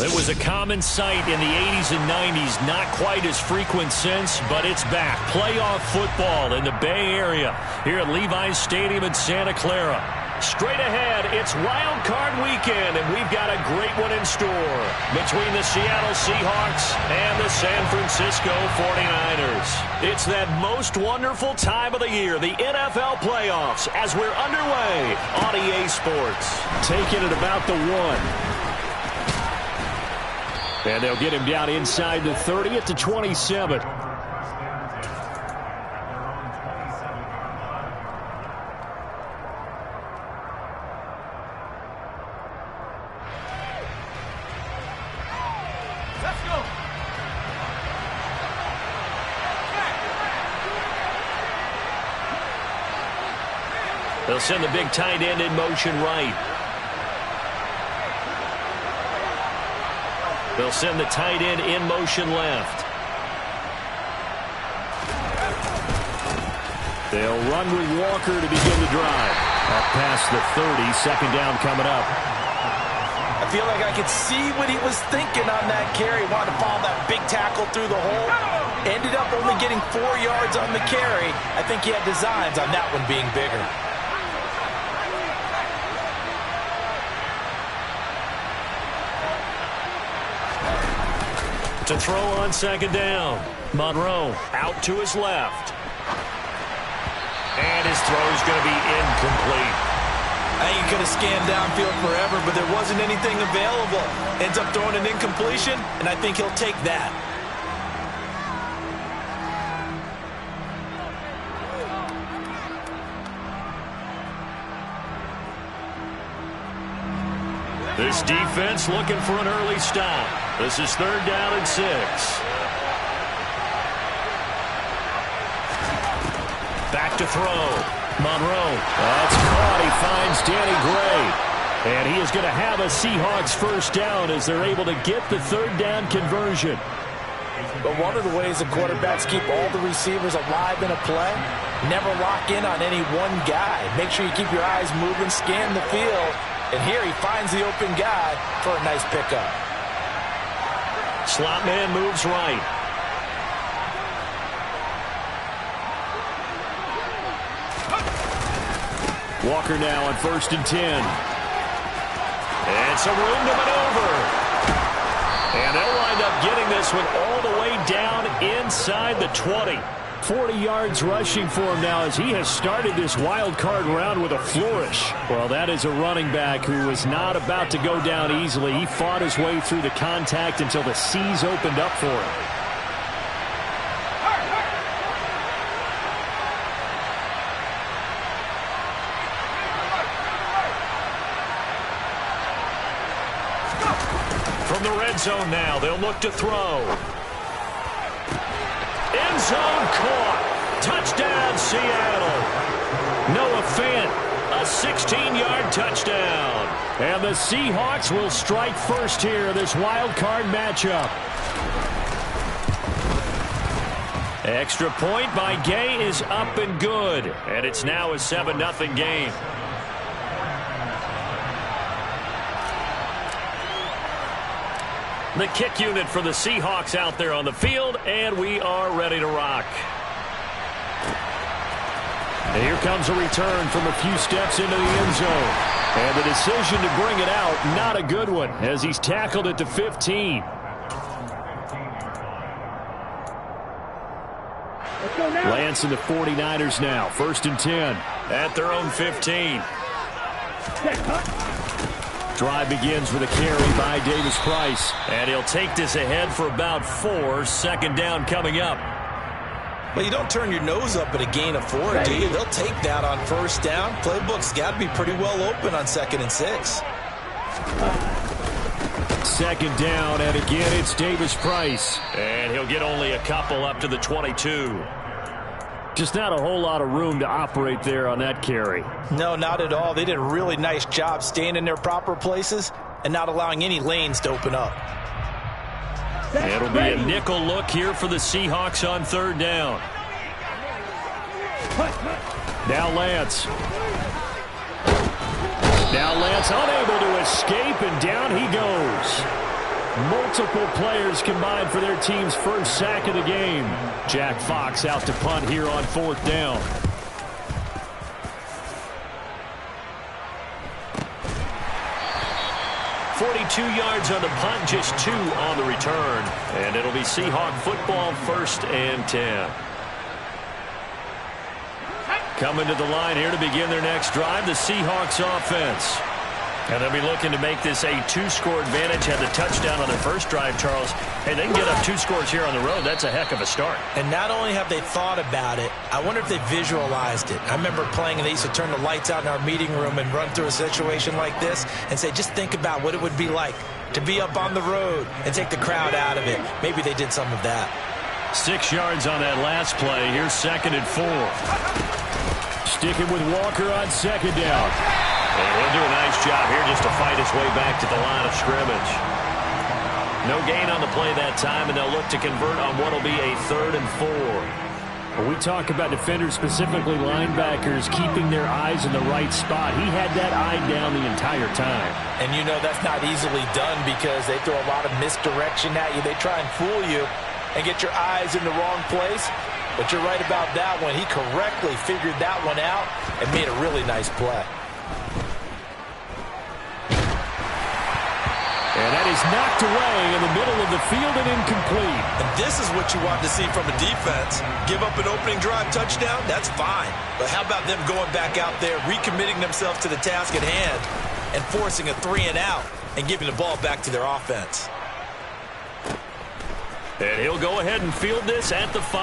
It was a common sight in the 80s and 90s, not quite as frequent since, but it's back. Playoff football in the Bay Area here at Levi's Stadium in Santa Clara. Straight ahead, it's Wildcard weekend, and we've got a great one in store between the Seattle Seahawks and the San Francisco 49ers. It's that most wonderful time of the year, the NFL playoffs, as we're underway on EA Sports. Taking it about the 1. And they'll get him down inside the 30 at the 27. They'll send the big tight end in motion right. They'll send the tight end in motion left. They'll run with Walker to begin the drive. Up past the 30, second down coming up. I feel like I could see what he was thinking on that carry. Wanted to follow that big tackle through the hole. Ended up only getting 4 yards on the carry. I think he had designs on that one being bigger. To throw on second down. Monroe out to his left. And his throw is going to be incomplete. I think he could have scanned downfield forever, but there wasn't anything available. Ends up throwing an incompletion, and I think he'll take that. This defense looking for an early stop. This is 3rd down and 6. Back to throw. Monroe. That's caught. He finds Danny Gray. And he is going to have a Seahawks first down as they're able to get the 3rd down conversion. But one of the ways the quarterbacks keep all the receivers alive in a play, never lock in on any one guy. Make sure you keep your eyes moving, scan the field. And here he finds the open guy for a nice pickup. Slot man moves right. Walker now on 1st and 10. And some room to maneuver. And they'll wind up getting this one all the way down inside the 20. 40 yards rushing for him now as he has started this wild card round with a flourish. Well, that is a running back who was not about to go down easily. He fought his way through the contact until the seas opened up for him. From the red zone now, they'll look to throw. End zone caught. Touchdown, Seattle. Noah Fant, a 16-yard touchdown. And the Seahawks will strike first here in this wild card matchup. Extra point by Gay is up and good. And it's now a 7-0 game. The kick unit for the Seahawks out there on the field, and we are ready to rock. And here comes a return from a few steps into the end zone. And the decision to bring it out, not a good one, as he's tackled at the 15. Lance and the 49ers now, 1st and 10 at their own 15. Drive begins with a carry by Davis Price. And he'll take this ahead for about 4. Second down coming up. Well, you don't turn your nose up at a gain of 4, do you? They'll take that on 1st down. Playbook's got to be pretty well open on 2nd and 6. 2nd down, and again it's Davis Price. And he'll get only a couple up to the 22. Just not a whole lot of room to operate there on that carry. No, not at all. They did a really nice job staying in their proper places and not allowing any lanes to open up. It'll be a nickel look here for the Seahawks on 3rd down. Now Lance. Now Lance unable to escape, and down he goes. Multiple players combined for their team's first sack of the game. Jack Fox out to punt here on 4th down. .42 yards on the punt, just 2 on the return. And it'll be Seahawk football, 1st and 10. Coming to the line here to begin their next drive, the Seahawks offense. And they'll be looking to make this a 2-score advantage. Had the touchdown on their first drive, Charles. Hey, they can get up 2 scores here on the road. That's a heck of a start. And not only have they thought about it, I wonder if they visualized it. I remember playing, and they used to turn the lights out in our meeting room and run through a situation like this and say, just think about what it would be like to be up on the road and take the crowd out of it. Maybe they did some of that. 6 yards on that last play. Here's 2nd and 4. Sticking with Walker on 2nd down. And he'll do a nice job here just to fight his way back to the line of scrimmage. No gain on the play that time, and they'll look to convert on what will be a 3rd and 4. When we talk about defenders, specifically linebackers, keeping their eyes in the right spot, he had that eye down the entire time. And you know that's not easily done because they throw a lot of misdirection at you. They try and fool you and get your eyes in the wrong place. But you're right about that one. He correctly figured that one out and made a really nice play. And that is knocked away in the middle of the field and incomplete. And this is what you want to see from a defense. Give up an opening drive touchdown, that's fine. But how about them going back out there, recommitting themselves to the task at hand, and forcing a 3-and-out and giving the ball back to their offense. And he'll go ahead and field this at the 5.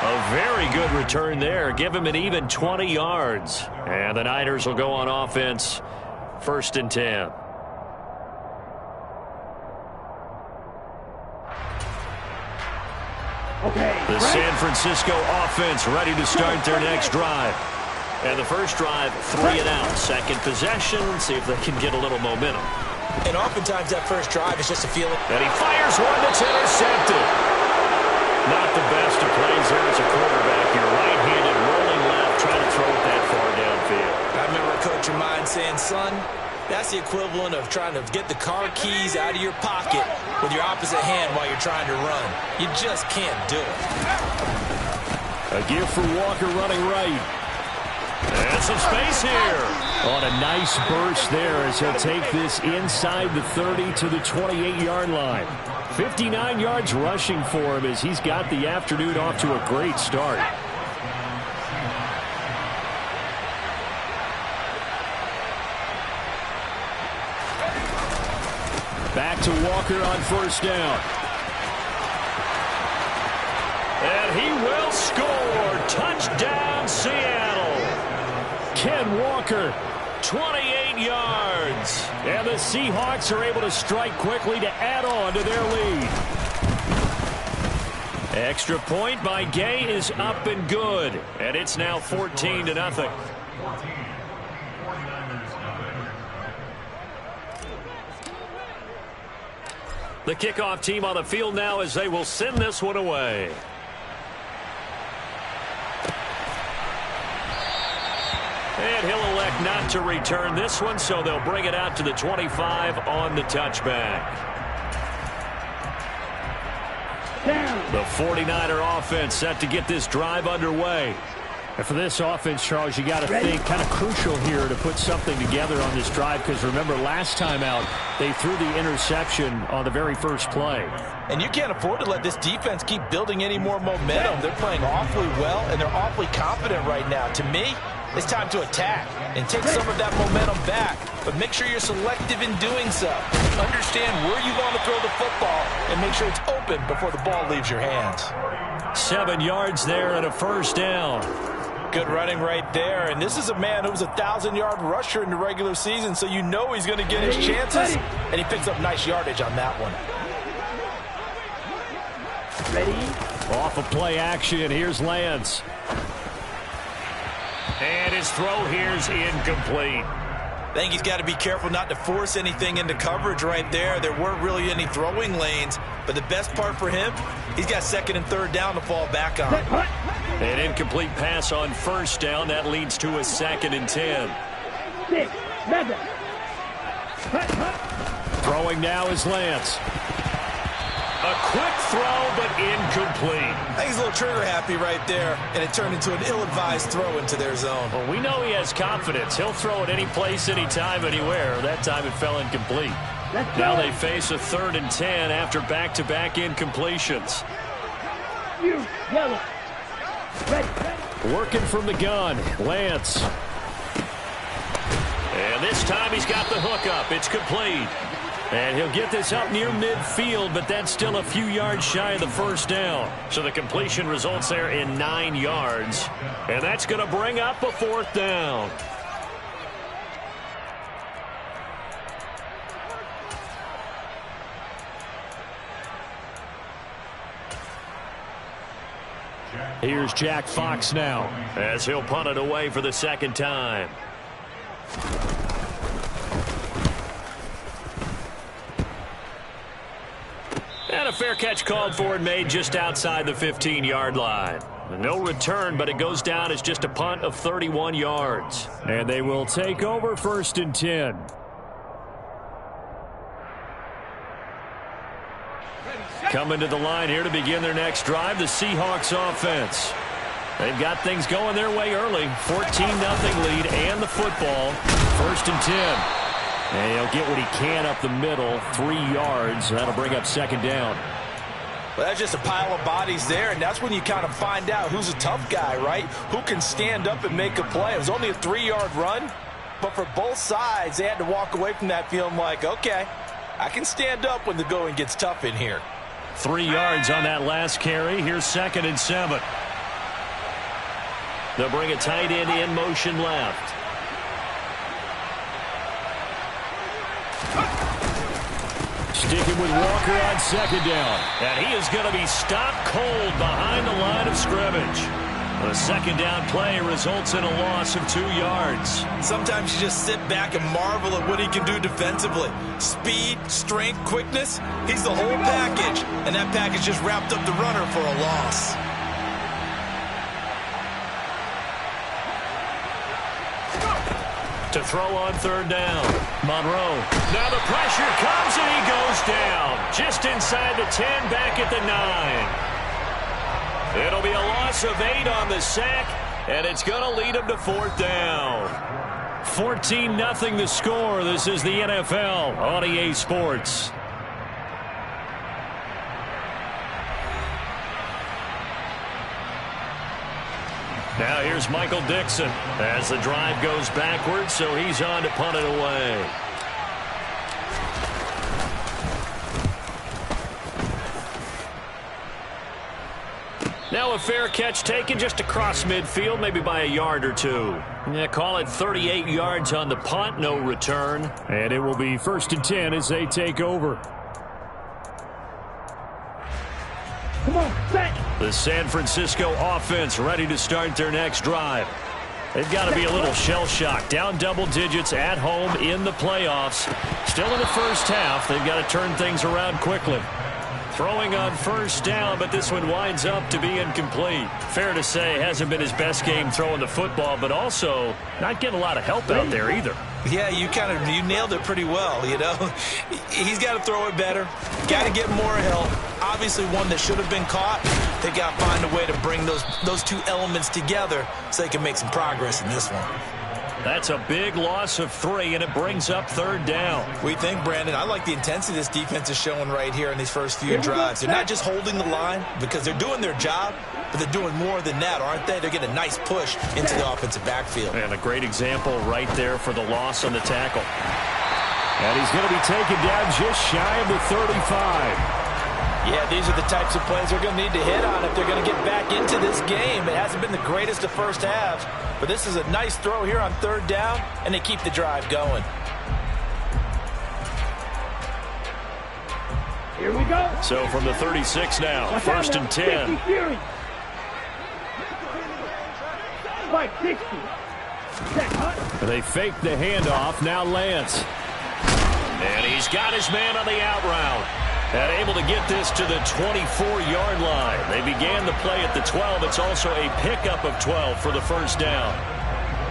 A very good return there. Give him an even 20 yards. And the Niners will go on offense. 1st and 10. The San Francisco offense ready to start their next drive. And the first drive, 3-and-out. 2nd possession. See if they can get a little momentum. And oftentimes that first drive is just a feeling. And he fires one that's intercepted. Not the best of plays there as a quarterback. You're right-handed, rolling left, trying to throw it that far downfield. I remember a coach of mine saying, son, that's the equivalent of trying to get the car keys out of your pocket with your opposite hand while you're trying to run. You just can't do it. A gift for Walker running right. And some space here. On a nice burst there as he'll take this inside the 30 to the 28-yard line. 59 yards rushing for him as he's got the afternoon off to a great start. Back to Walker on 1st down. And he will score. Touchdown, Seattle. Ken Walker, 28 yards. And the Seahawks are able to strike quickly to add on to their lead. Extra point by Gay is up and good. And it's now 14-0. The kickoff team on the field now as they will send this one away. And he'll elect not to return this one, so they'll bring it out to the 25 on the touchback. The 49er offense set to get this drive underway. And for this offense, Charles, you got to think kind of crucial here to put something together on this drive because remember last time out they threw the interception on the very first play. And you can't afford to let this defense keep building any more momentum. They're playing awfully well and they're awfully confident right now. To me, it's time to attack and take some of that momentum back. But make sure you're selective in doing so. Understand where you want to throw the football and make sure it's open before the ball leaves your hands. 7 yards there and a 1st down. Good running right there. And this is a man who was a 1,000-yard rusher in the regular season, so you know he's going to get his chances. And he picks up nice yardage on that one. Ready? Off of play action. Here's Lance. And his throw here's incomplete. I think he's got to be careful not to force anything into coverage right there. There weren't really any throwing lanes, but the best part for him, he's got 2nd and 3rd down to fall back on. An incomplete pass on 1st down. That leads to a 2nd and 10. Throwing now is Lance. A quick throw, but incomplete. I think he's a little trigger happy right there, and it turned into an ill-advised throw into their zone. Well, we know he has confidence. He'll throw it any place, anytime, anywhere. That time it fell incomplete. Now they face a 3rd and 10 after back-to-back incompletions. Yellow. Red. Working from the gun, Lance. And this time he's got the hook up. It's complete. And he'll get this up near midfield, but that's still a few yards shy of the first down. So the completion results there in 9 yards. And that's going to bring up a 4th down. Here's Jack Fox now as he'll punt it away for the 2nd time. And a fair catch called for and made just outside the 15-yard line. No return, but it goes down as just a punt of 31 yards. And they will take over 1st and 10. Coming to the line here to begin their next drive, the Seahawks offense. They've got things going their way early. 14-0 lead and the football. 1st and 10. And he'll get what he can up the middle, 3 yards. That'll bring up 2nd down. Well, that's just a pile of bodies there, and that's when you kind of find out who's a tough guy, right? Who can stand up and make a play. It was only a 3-yard run, but for both sides, they had to walk away from that feeling like, okay, I can stand up when the going gets tough in here. 3 yards on that last carry. Here's 2nd and 7. They'll bring a tight end in motion left. Sticking with Walker on 2nd down. And he is going to be stopped cold behind the line of scrimmage. The 2nd down play results in a loss of 2 yards. Sometimes you just sit back and marvel at what he can do defensively. Speed, strength, quickness. He's the whole package. And that package just wrapped up the runner for a loss. To throw on 3rd down. Monroe. Now the pressure comes and he goes down. Just inside the 10, back at the 9. It'll be a loss of 8 on the sack, and it's going to lead him to 4th down. 14-0 the score. This is the NFL on EA Sports. Now here's Michael Dixon as the drive goes backwards, so he's on to punt it away. Now a fair catch taken just across midfield, maybe by a yard or 2. Yeah, call it 38 yards on the punt, no return. And it will be 1st and 10 as they take over. Come on, set. The San Francisco offense ready to start their next drive. They've got to be a little shell-shocked. Down double digits at home in the playoffs. Still in the first half. They've got to turn things around quickly. Throwing on 1st down, but this one winds up to be incomplete. Fair to say, hasn't been his best game throwing the football, but also not getting a lot of help out there either. Yeah, you nailed it pretty well, you know. He's got to throw it better. Got to get more help. Obviously one that should have been caught. They got to find a way to bring those 2 elements together so they can make some progress in this one. That's a big loss of 3, and it brings up 3rd down. What do you think, Brandon? I like the intensity this defense is showing right here in these first few drives. They're not just holding the line because they're doing their job, but they're doing more than that, aren't they? They're getting a nice push into the offensive backfield. And a great example right there for the loss on the tackle. And he's going to be taken down just shy of the 35. Yeah, these are the types of plays they're going to need to hit on if they're going to get back into this game. It hasn't been the greatest of first halves, but this is a nice throw here on 3rd down, and they keep the drive going. Here we go. So from the 36 now, 1st and 10. Spike 60. They fake the handoff. Now Lance. And he's got his man on the out route. And able to get this to the 24-yard line. They began the play at the 12. It's also a pickup of 12 for the 1st down.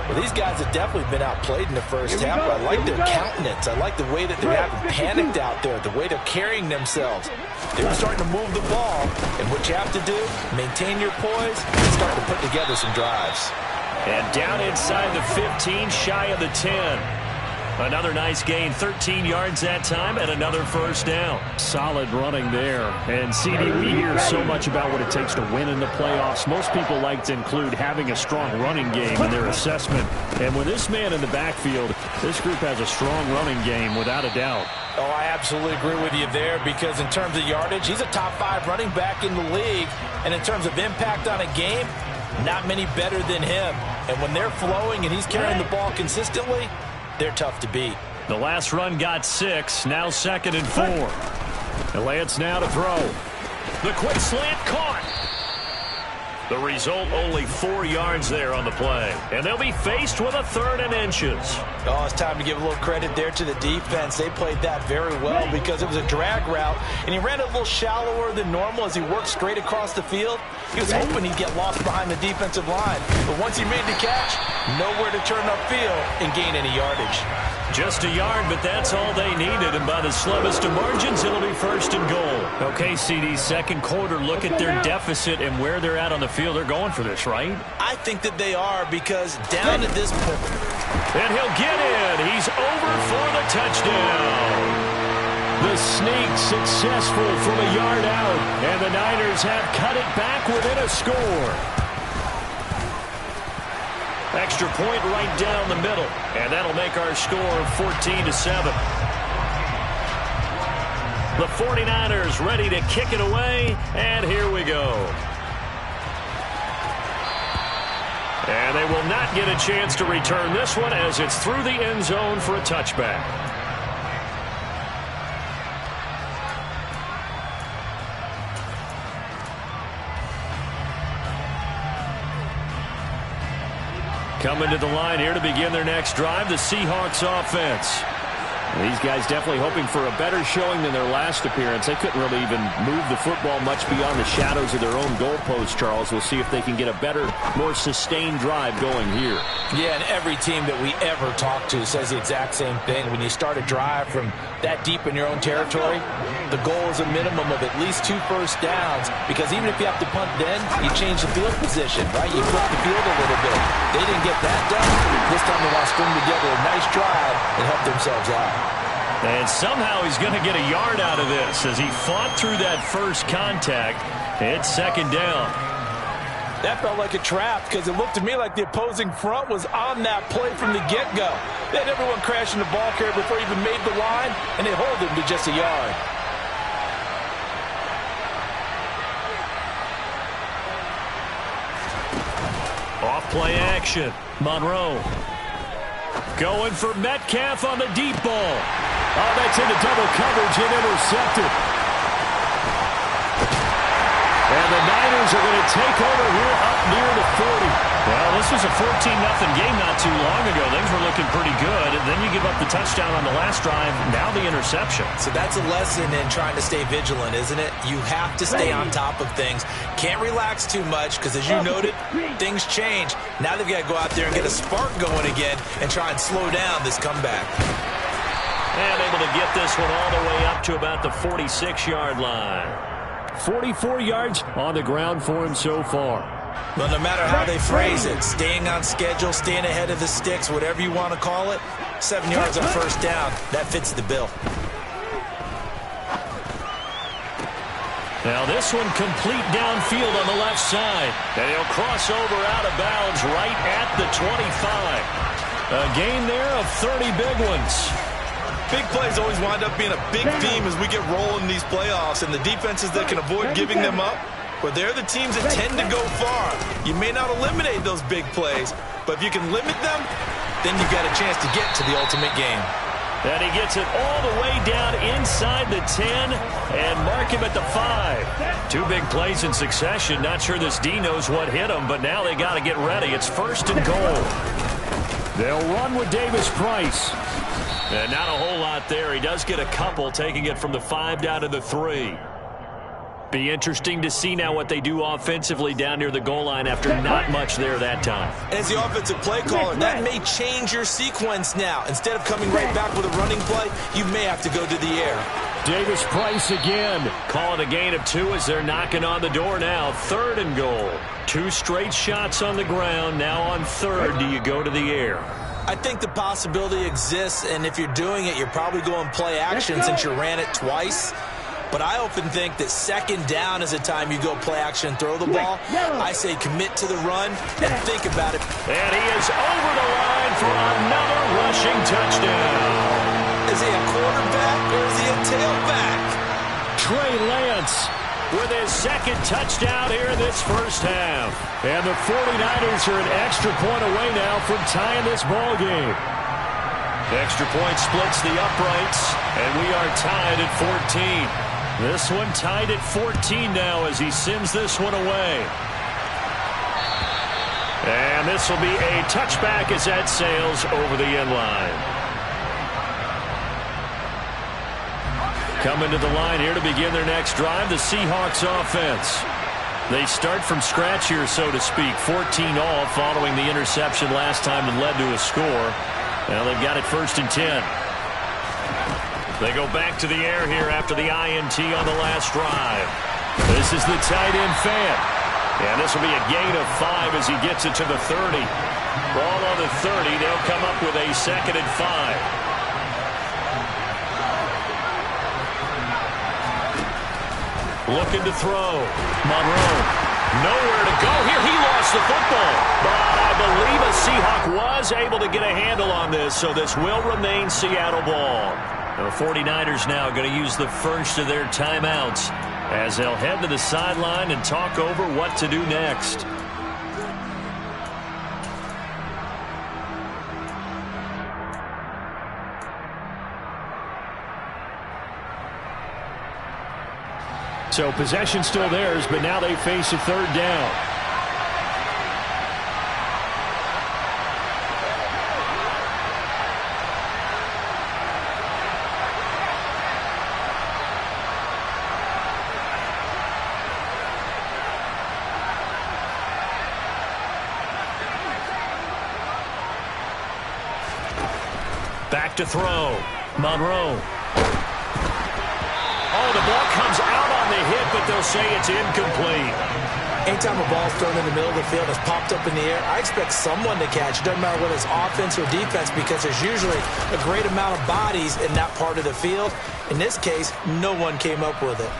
Well, these guys have definitely been outplayed in the first half, but I like their countenance. I like the way that they're having panicked out there, the way they're carrying themselves. They're starting to move the ball, and what you have to do, maintain your poise and start to put together some drives. And down inside the 15, shy of the 10. Another nice gain, 13 yards that time, and another first down. Solid running there. And, CD, we hear so much about what it takes to win in the playoffs. Most people like to include having a strong running game in their assessment. And with this man in the backfield, this group has a strong running game, without a doubt. Oh, I absolutely agree with you there, because in terms of yardage, he's a top 5 running back in the league. And in terms of impact on a game, not many better than him. And when they're flowing and he's carrying the ball consistently, they're tough to beat. The last run got 6. Now 2nd and 4. And Lance now to throw. The quick slant caught. The result, only 4 yards there on the play. And they'll be faced with a 3rd and inches. Oh, it's time to give a little credit there to the defense. They played that very well because it was a drag route, and he ran it a little shallower than normal as he worked straight across the field. He was hoping he'd get lost behind the defensive line. But once he made the catch, nowhere to turn upfield and gain any yardage. Just a yard, but that's all they needed. And by the slimmest of margins, it'll be 1st and goal. Okay, CD, second quarter, look at their deficit and where they're at on the field. They're going for this, right? I think that they are, because down at this point. And he'll get in. He's over for the touchdown. The sneak successful from a yard out. And the Niners have cut it back within a score. Extra point right down the middle. And that'll make our score 14-7. The 49ers ready to kick it away. And here we go. And they will not get a chance to return this one as it's through the end zone for a touchback. Coming to the line here to begin their next drive, the Seahawks offense. These guys definitely hoping for a better showing than their last appearance. They couldn't really even move the football much beyond the shadows of their own goalpost, Charles. We'll see if they can get a better, more sustained drive going here. Yeah, and every team that we ever talk to says the exact same thing. When you start a drive from that deep in your own territory, the goal is a minimum of at least 2 first downs, because even if you have to punt then, you change the field position, right? You flip the field a little bit. They didn't get that done. This time they want to string together a nice drive and help themselves out. And somehow he's going to get a yard out of this as he fought through that first contact. It's 2nd down. That felt like a trap, because it looked to me like the opposing front was on that play from the get-go. They had everyone crashing the ball carrier before he even made the line, and they hold him to just a yard. Off play action. Monroe going for Metcalf on the deep ball. Oh, that's into double coverage and intercepted. And the Niners are going to take over here up near the 40. Well, this was a 14-0 game not too long ago. Things were looking pretty good. And then you give up the touchdown on the last drive. Now the interception. So that's a lesson in trying to stay vigilant, isn't it? You have to stay on top of things. Can't relax too much, because as you noted, things change. Now they've got to go out there and get a spark going again and try and slow down this comeback. And able to get this one all the way up to about the 46-yard line. 44 yards on the ground for him so far. Well, no matter how they phrase it, staying on schedule, staying ahead of the sticks, whatever you want to call it, 7 yards on first down, that fits the bill. Now this one complete downfield on the left side. And he'll cross over out of bounds right at the 25. A gain there of 30 big ones. Big plays always wind up being a big theme as we get rolling in these playoffs, and the defenses that can avoid giving them up, well, they're the teams that tend to go far. You may not eliminate those big plays, but if you can limit them, then you've got a chance to get to the ultimate game. And he gets it all the way down inside the 10 and mark him at the 5. 2 big plays in succession. Not sure this D knows what hit him, but now they got to get ready. It's 1st and goal. They'll run with Davis Price. And not a whole lot there. He does get a couple, taking it from the 5 down to the 3. Be interesting to see now what they do offensively down near the goal line after not much there that time. As the offensive play caller, that may change your sequence now. Instead of coming right back with a running play, you may have to go to the air. Davis Price again. Calling a gain of 2 as they're knocking on the door now. 3rd and goal. 2 straight shots on the ground. Now on 3rd, do you go to the air? I think the possibility exists, and if you're doing it, you're probably going play action since you ran it twice. But I often think that 2nd down is a time you go play action and throw the ball. I say commit to the run and think about it. And he is over the line for another rushing touchdown. Is he a quarterback or is he a tailback? Trey Lance with his 2nd touchdown here in this first half. And the 49ers are an extra point away now from tying this ball game. Extra point splits the uprights, and we are tied at 14. This one tied at 14 now as he sends this one away. And this will be a touchback as that sails over the end line. Coming to the line here to begin their next drive, the Seahawks offense. They start from scratch here, so to speak. 14 all following the interception last time that led to a score. Now they've got it 1st and 10. They go back to the air here after the INT on the last drive. This is the tight end fan. And this will be a gain of 5 as he gets it to the 30. Ball on the 30. They'll come up with a 2nd and 5. Looking to throw. Monroe. Nowhere to go here. He lost the football. But I believe a Seahawk was able to get a handle on this, so this will remain Seattle ball. The 49ers now going to use the first of their timeouts as they'll head to the sideline and talk over what to do next. So possession still theirs, but now they face a 3rd down. Back to throw. Monroe. Oh, the ball comes out on the hit, but they'll say it's incomplete. Anytime a ball's thrown in the middle of the field and it's popped up in the air, I expect someone to catch. It doesn't matter whether it's offense or defense because there's usually a great amount of bodies in that part of the field. In this case, no one came up with it.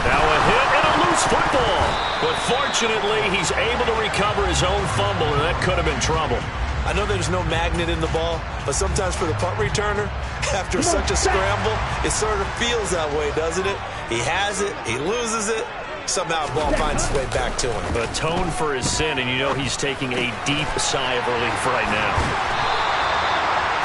Now a hit and a loose football. But fortunately, he's able to recover his own fumble, and that could have been trouble. I know there's no magnet in the ball, but sometimes for the punt returner, after such a scramble, it sort of feels that way, doesn't it? He has it, he loses it, somehow the ball finds its way back to him. Atone for his sin, and you know he's taking a deep sigh of relief right now.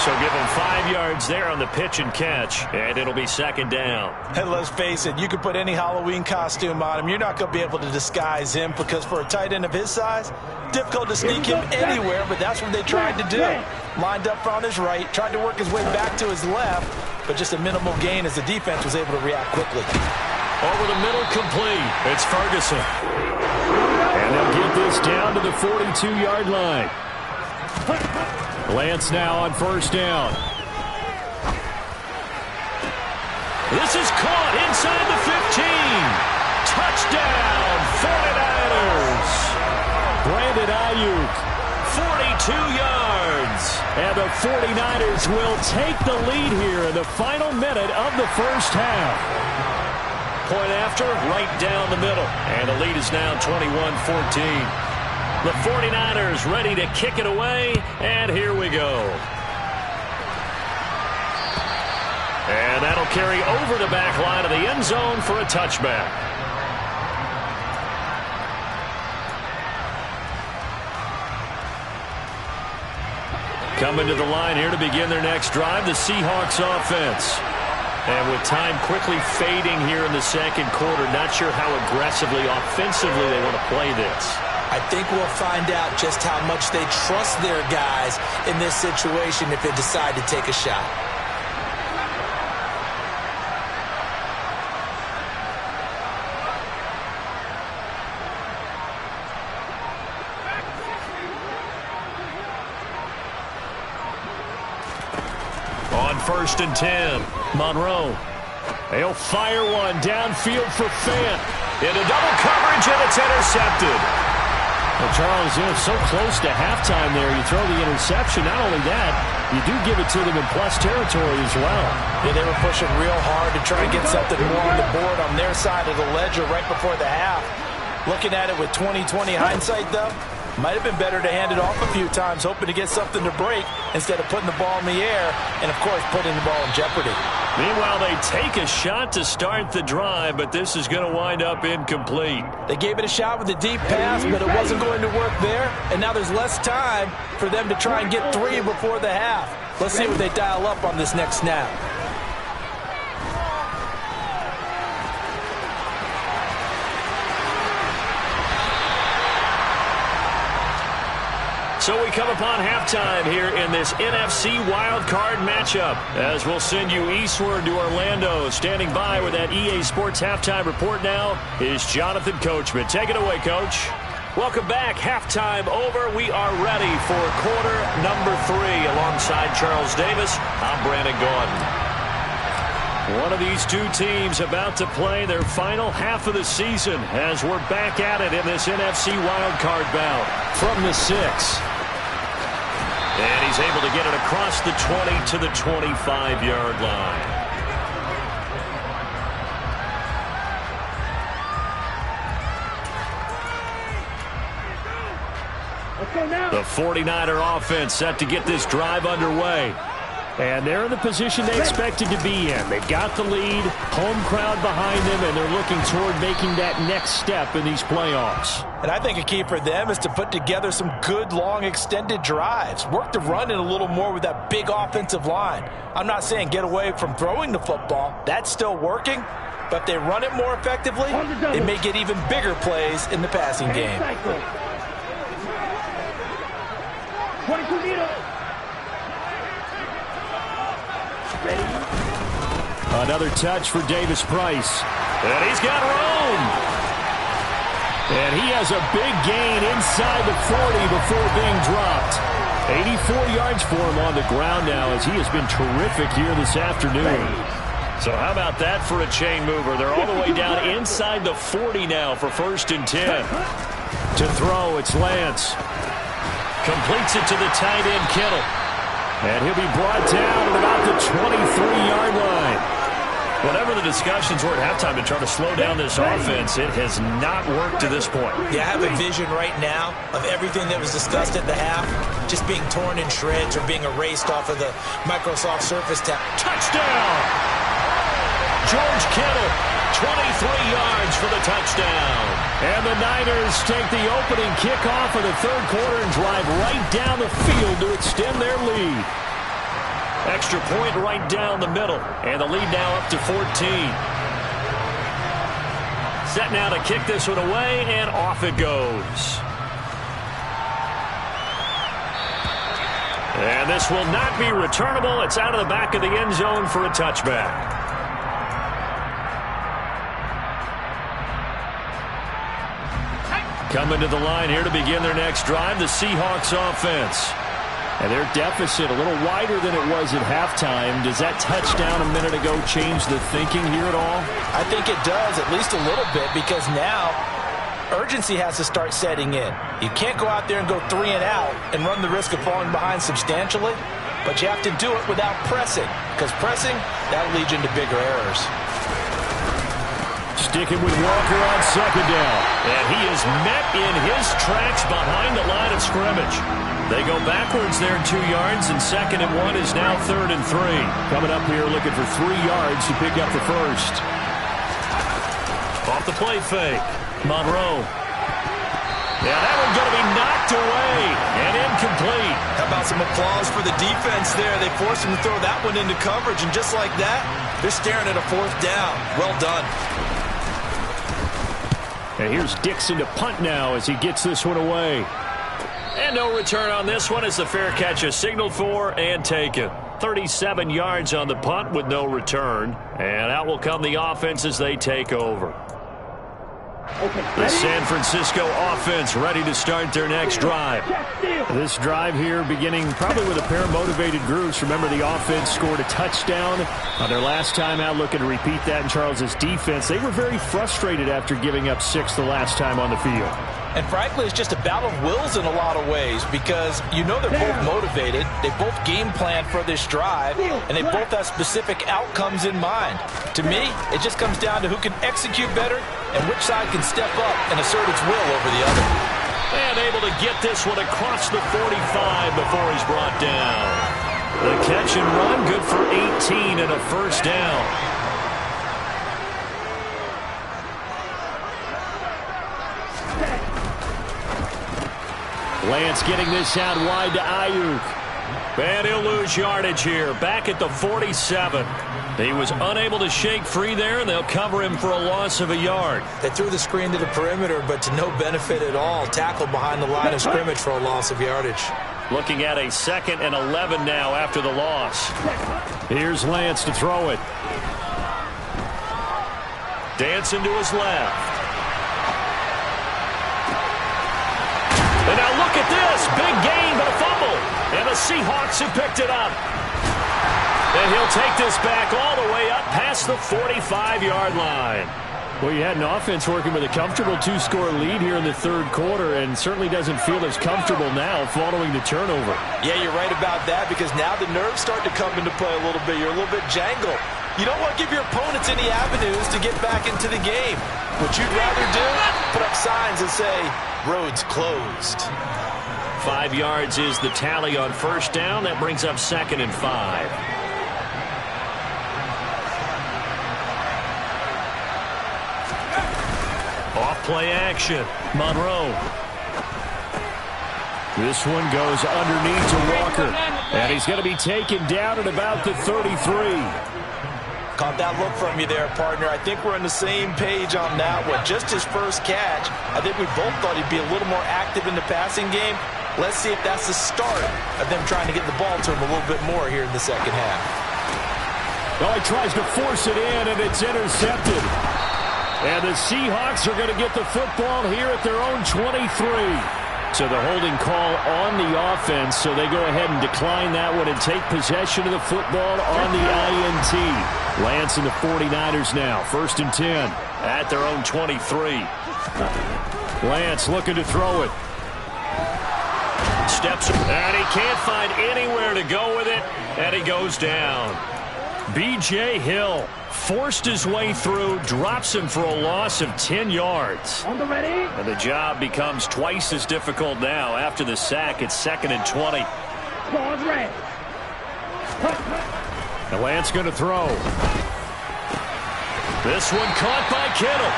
So give him 5 yards there on the pitch and catch, and it'll be 2nd down. And let's face it, you could put any Halloween costume on him. You're not going to be able to disguise him because for a tight end of his size, difficult to sneak him anywhere, but that's what they tried to do. Lined up on his right, tried to work his way back to his left, but just a minimal gain as the defense was able to react quickly. Over the middle, complete. It's Ferguson. And they'll get this down to the 42-yard line. Lance now on 1st down. This is caught inside the 15. Touchdown, 49ers. Brandon Ayuk, 42 yards. And the 49ers will take the lead here in the final minute of the first half. Point after, right down the middle. And the lead is now 21-14. The 49ers ready to kick it away, and here we go. And that'll carry over the back line of the end zone for a touchback. Coming to the line here to begin their next drive, the Seahawks offense. And with time quickly fading here in the 2nd quarter, not sure how aggressively, offensively they want to play this. I think we'll find out just how much they trust their guys in this situation if they decide to take a shot. 1st and 10. Monroe. They'll fire one downfield for Fant. Into double coverage, and it's intercepted. Well, Charles, so close to halftime there. You throw the interception. Not only that, you do give it to them in plus territory as well. Yeah, they were pushing real hard to try and get something more on the board on their side of the ledger right before the half. Looking at it with 20/20 hindsight, though, might have been better to hand it off a few times, hoping to get something to break instead of putting the ball in the air and, of course, putting the ball in jeopardy. Meanwhile, they take a shot to start the drive, but this is going to wind up incomplete. They gave it a shot with a deep pass, but it wasn't going to work there, and now there's less time for them to try and get 3 before the half. Let's see what they dial up on this next snap. So we come upon halftime here in this NFC Wildcard matchup, as we'll send you eastward to Orlando. Standing by with that EA Sports halftime report now is Jonathan Coachman. Take it away, Coach. Welcome back. Halftime over. We are ready for quarter number 3. Alongside Charles Davis, I'm Brandon Gordon. One of these two teams about to play their final half of the season as we're back at it in this NFC Wildcard bout from the 6. And he's able to get it across the 20 to the 25-yard line. The 49er offense set to get this drive underway. And they're in the position they expected to be in. They've got the lead, home crowd behind them, and they're looking toward making that next step in these playoffs. And I think a key for them is to put together some good, long, extended drives. Work the run in a little more with that big offensive line. I'm not saying get away from throwing the football. That's still working. But if they run it more effectively, they may get even bigger plays in the passing game. 22 meters. Another touch for Davis Price. And he's got room. And he has a big gain inside the 40 before being dropped. 84 yards for him on the ground now, as he has been terrific here this afternoon. So how about that for a chain mover? They're all the way down inside the 40 now for 1st and 10. To throw, it's Lance. Completes it to the tight end, Kittle. And he'll be brought down at about the 23-yard line. Whatever the discussions were at halftime to try to slow down this offense, it has not worked to this point. Yeah, I have a vision right now of everything that was discussed at the half just being torn in shreds or being erased off of the Microsoft Surface tab. Touchdown! George Kittle, 23 yards for the touchdown. And the Niners take the opening kickoff of the third quarter and drive right down the field to extend their lead. Extra point right down the middle, and the lead now up to 14. Set now to kick this one away, and off it goes. And this will not be returnable. It's out of the back of the end zone for a touchback. Coming to the line here to begin their next drive, the Seahawks offense. And their deficit a little wider than it was at halftime. Does that touchdown a minute ago change the thinking here at all? I think it does, at least a little bit, because now urgency has to start setting in. You can't go out there and go 3 and out and run the risk of falling behind substantially, but you have to do it without pressing, because pressing, that'll lead you into bigger errors. Sticking with Walker on 2nd down. And he is met in his tracks behind the line of scrimmage. They go backwards there 2 yards, and 2nd and 1 is now 3rd and 3. Coming up here looking for 3 yards to pick up the first. Off the play fake. Monroe. Yeah, that one's going to be knocked away and incomplete. How about some applause for the defense there? They forced him to throw that one into coverage, and just like that, they're staring at a 4th down. Well done. And here's Dixon to punt now as he gets this one away. And no return on this one as the fair catch is signaled for and taken. 37 yards on the punt with no return. And out will come the offense as they take over. The San Francisco offense ready to start their next drive. This drive here beginning probably with a pair of motivated groups. Remember, the offense scored a touchdown on their last time out, looking to repeat that in Charles' defense. They were very frustrated after giving up 6 the last time on the field. And frankly, it's just a battle of wills in a lot of ways because you know they're both motivated. They both game plan for this drive, and they both have specific outcomes in mind. To me, it just comes down to who can execute better and which side can step up and assert its will over the other. And able to get this one across the 45 before he's brought down. The catch and run, good for 18 and a first down. Lance getting this out wide to Ayuk. And he'll lose yardage here, back at the 47. He was unable to shake free there, and they'll cover him for a loss of a yard. They threw the screen to the perimeter, but to no benefit at all. Tackled behind the line of scrimmage for a loss of yardage. Looking at a 2nd and 11 now after the loss. Here's Lance to throw it. Dancing to his left. And now look at this. Big gain, but a fumble. And the Seahawks have picked it up. And he'll take this back all the way up past the 45-yard line. Well, you had an offense working with a comfortable 2-score lead here in the third quarter, and certainly doesn't feel as comfortable now following the turnover. Yeah, you're right about that, because now the nerves start to come into play a little bit. You're a little bit jangled. You don't want to give your opponents any avenues to get back into the game. What you'd rather do, put up signs and say, roads closed. 5 yards is the tally on first down. That brings up 2nd and 5. Off-play action. Monroe. This one goes underneath to Walker. And he's going to be taken down at about the 33. Caught that look from you there, partner. I think we're on the same page on that one. Just his first catch. I think we both thought he'd be a little more active in the passing game. Let's see if that's the start of them trying to get the ball to him a little bit more here in the second half. Well, he tries to force it in, and it's intercepted. And the Seahawks are going to get the football here at their own 23. So the holding call on the offense, so they go ahead and decline that one and take possession of the football on the INT. Lance and the 49ers now, 1st and 10. At their own 23. Lance looking to throw it. Steps, and he can't find anywhere to go with it, and he goes down. B.J. Hill forced his way through, drops him for a loss of 10 yards. On the ready. And the job becomes twice as difficult now. After the sack, it's 2nd and 20. Pause red. And Lance going to throw. This one caught by Kittle.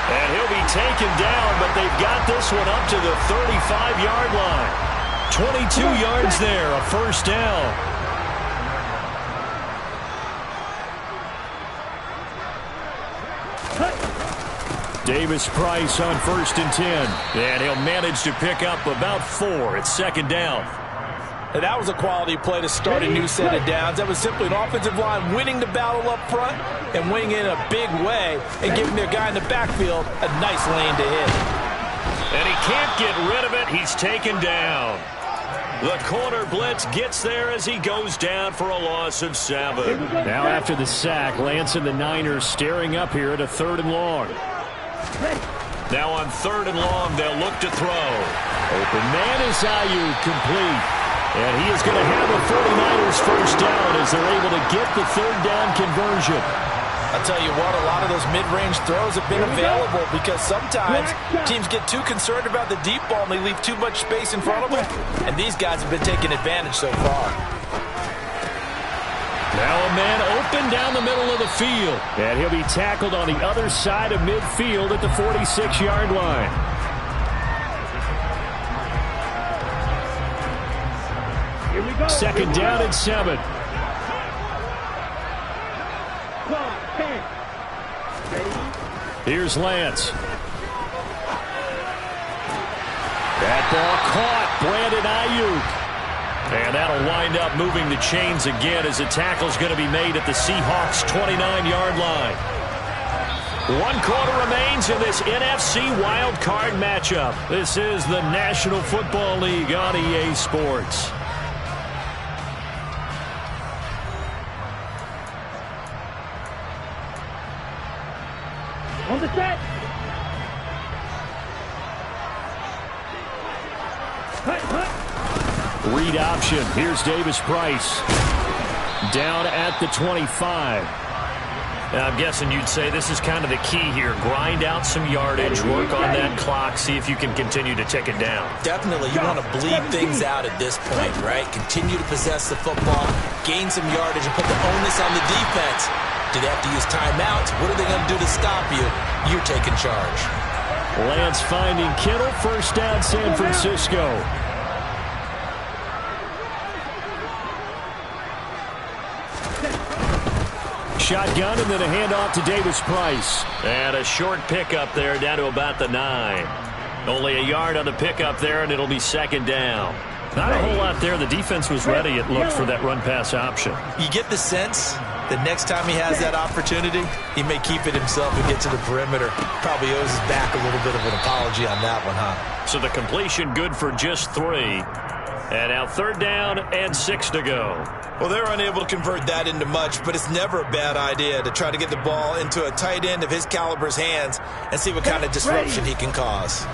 And he'll be taken down, but they've got this one up to the 35-yard line. 22 yards there, a first down. Davis-Price on 1st and 10. And he'll manage to pick up about 4. It's 2nd down. And that was a quality play to start a new set of downs. That was simply an offensive line winning the battle up front and winning in a big way and giving their guy in the backfield a nice lane to hit. And he can't get rid of it. He's taken down. The corner blitz gets there as he goes down for a loss of 7. Now after the sack, Lance and the Niners staring up here at a 3rd and long. Now on 3rd and long, they'll look to throw. Open man is Ayuk, complete. And he is going to have a 49ers first down as they're able to get the 3rd down conversion. I'll tell you what, a lot of those mid-range throws have been available because sometimes teams get too concerned about the deep ball and they leave too much space in front of them. And these guys have been taking advantage so far. Now a man open down the middle of the field. And he'll be tackled on the other side of midfield at the 46-yard line. Here we go. 2nd down and 7. Here's Lance. That ball caught. Brandon Ayuk. And that'll wind up moving the chains again as the tackle's going to be made at the Seahawks' 29-yard line. 1 quarter remains in this NFC Wildcard matchup. This is the National Football League on EA Sports. On the set. Read option. Here's Davis Price. Down at the 25. I'm guessing you'd say this is kind of the key here. Grind out some yardage, work on that clock, see if you can continue to tick it down. Definitely, you want to bleed things out at this point, right? Continue to possess the football, gain some yardage, and put the onus on the defense. Do they have to use timeouts? What are they going to do to stop you? You're taking charge. Lance finding Kittle. First down, San Francisco. Shotgun and then a handoff to Davis Price. And a short pickup there down to about the 9. Only a yard on the pickup there, and it'll be second down. Not a whole lot there. The defense was ready, it looked, for that run-pass option. You get the sense that next time he has that opportunity, he may keep it himself and get to the perimeter. Probably owes his back a little bit of an apology on that one, huh? So the completion good for just 3. And now third down and 6 to go. Well, they're unable to convert that into much, but it's never a bad idea to try to get the ball into a tight end of his caliber's hands and see what kind of disruption he can cause.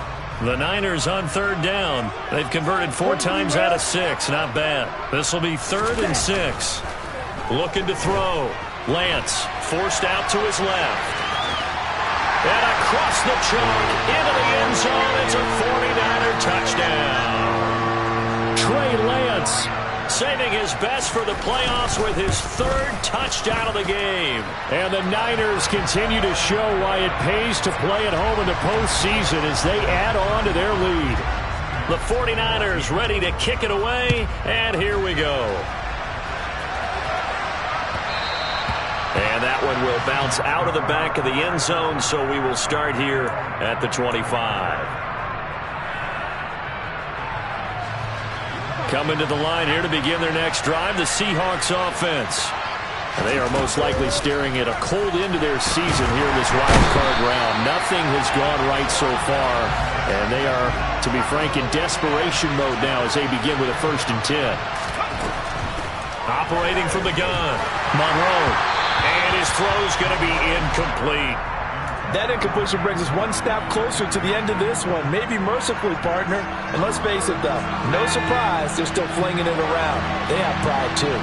The Niners on third down. They've converted 4 times out of 6. Not bad. This will be 3rd and 6. Looking to throw. Lance forced out to his left. And across the chalk into the end zone. It's a 49er touchdown. Trey Lance saving his best for the playoffs with his 3rd touchdown of the game. And the Niners continue to show why it pays to play at home in the postseason as they add on to their lead. The 49ers ready to kick it away, and here we go. And that one will bounce out of the back of the end zone, so we will start here at the 25. Coming to the line here to begin their next drive, the Seahawks offense. They are most likely staring at a cold end to their season here in this wild card round. Nothing has gone right so far, and they are, to be frank, in desperation mode now as they begin with a 1st and 10. Operating from the gun, Monroe. And his throw's going to be incomplete. That incompletion brings us one step closer to the end of this one. Maybe mercifully, partner. And let's face it, though, no surprise, they're still flinging it around. They have pride, too.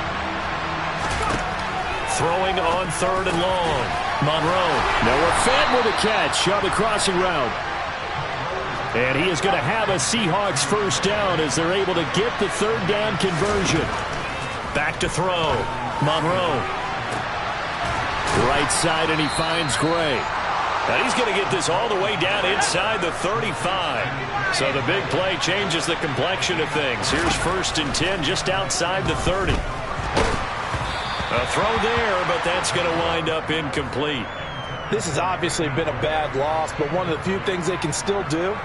Throwing on 3rd and long. Monroe. Noah Fant with a catch on the crossing route. And he is going to have a Seahawks first down as they're able to get the 3rd down conversion. Back to throw. Monroe. Right side, and he finds Gray. And he's going to get this all the way down inside the 35. So the big play changes the complexion of things. Here's 1st and 10 just outside the 30. A throw there, but that's going to wind up incomplete. This has obviously been a bad loss, but one of the few things they can still do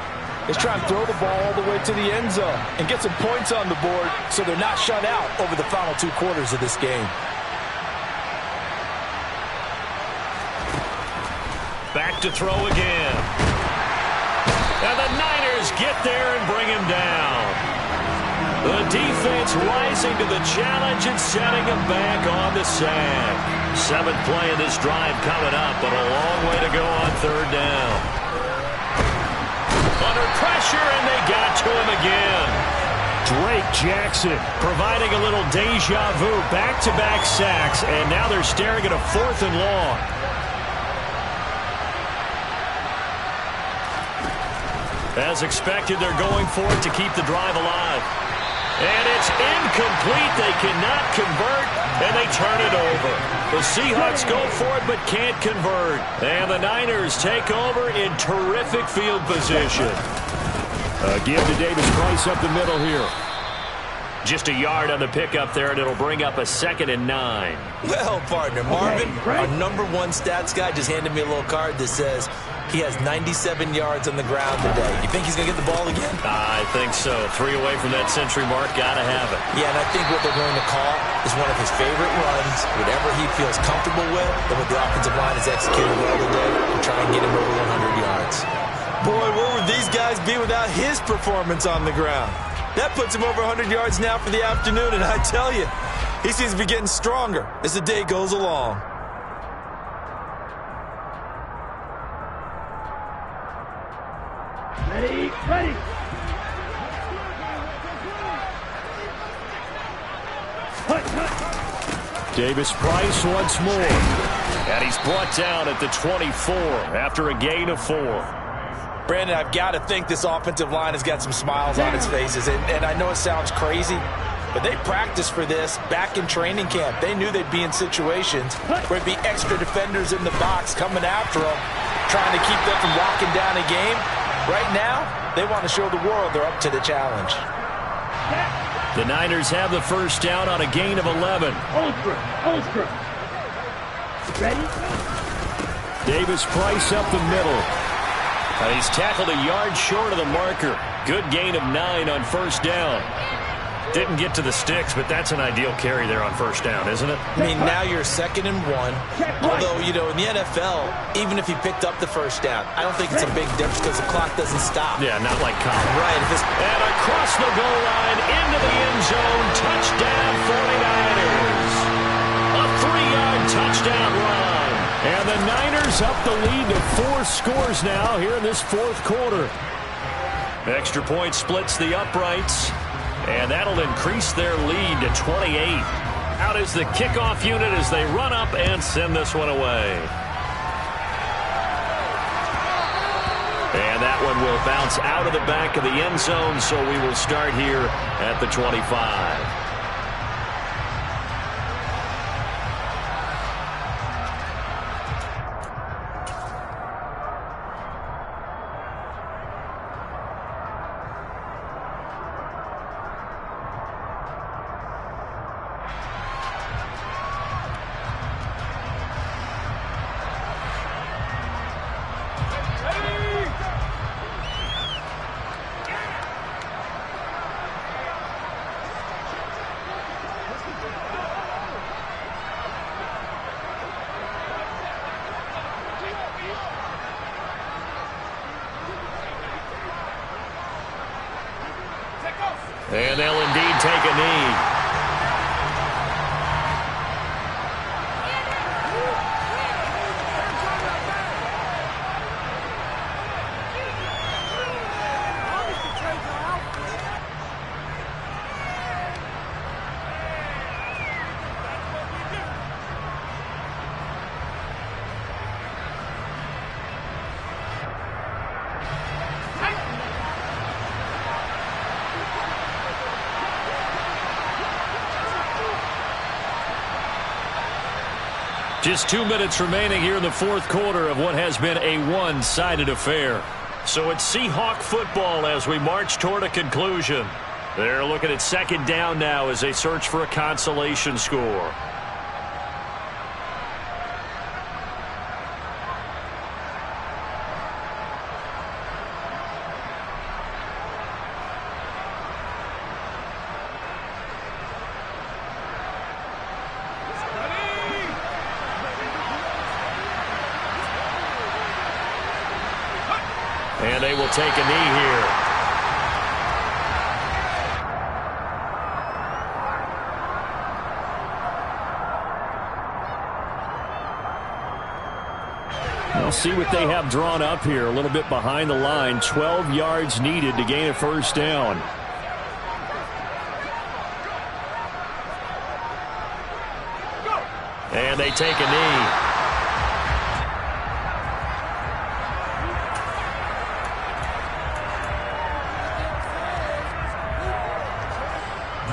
is try and throw the ball all the way to the end zone and get some points on the board so they're not shut out over the final 2 quarters of this game. Back to throw again. And the Niners get there and bring him down. The defense rising to the challenge and setting him back on the sack. 7th play of this drive coming up, but a long way to go on 3rd down. Under pressure, and they got to him again. Drake Jackson providing a little deja vu. Back-to-back sacks, and now they're staring at a 4th and long. As expected, they're going for it to keep the drive alive. And it's incomplete. They cannot convert, and they turn it over. The Seahawks go for it but can't convert. And the Niners take over in terrific field position. Give to Davis Price up the middle here. Just a yard on the pickup there, and it'll bring up a 2nd and 9. Well, partner, Marvin, our #1 stats guy just handed me a little card that says he has 97 yards on the ground today. You think he's going to get the ball again? I think so. 3 away from that century mark. Got to have it. Yeah, and I think what they're going to call is one of his favorite runs, whatever he feels comfortable with, and what the offensive line has executed well today, to try and get him over 100 yards. Boy, where would these guys be without his performance on the ground? That puts him over 100 yards now for the afternoon, and I tell you, he seems to be getting stronger as the day goes along. Ready, ready. Davis-Price once more. And he's brought down at the 24 after a gain of 4. Brandon, I've got to think this offensive line has got some smiles on its faces. And I know it sounds crazy, but they practiced for this back in training camp. They knew they'd be in situations where it'd be extra defenders in the box coming after them, trying to keep them from locking down a game. Right now, they want to show the world they're up to the challenge. The Niners have the first down on a gain of 11. Holstrom. Ready? Davis-Price up the middle. And he's tackled a yard short of the marker. Good gain of 9 on first down. Didn't get to the sticks, but that's an ideal carry there on first down, isn't it? I mean, now you're 2nd and 1. Although, you know, in the NFL, even if he picked up the first down, I don't think it's a big difference because the clock doesn't stop. Yeah, not like college. Right. And across the goal line, into the end zone, touchdown 49ers. A 3-yard touchdown run. And the Niners up the lead to 4 scores now here in this fourth quarter. Extra point splits the uprights. And that'll increase their lead to 28. Out is the kickoff unit as they run up and send this one away. And that one will bounce out of the back of the end zone, so we will start here at the 25. And they'll indeed take a knee. Just 2 minutes remaining here in the fourth quarter of what has been a one-sided affair. So it's Seahawk football as we march toward a conclusion. They're looking at second down now as they search for a consolation score. And they will take a knee here. We'll see what they have drawn up here. A little bit behind the line. 12 yards needed to gain a first down. And they take a knee.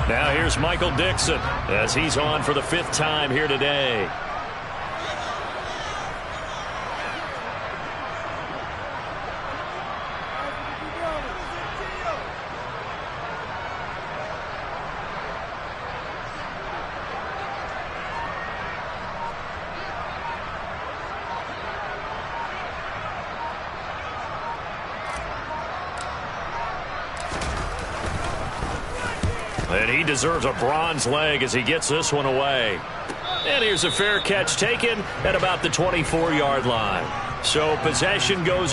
Now here's Michael Dixon as he's on for the 5th time here today. And he deserves a bronze leg as he gets this one away. And here's a fair catch taken at about the 24-yard line. So possession goes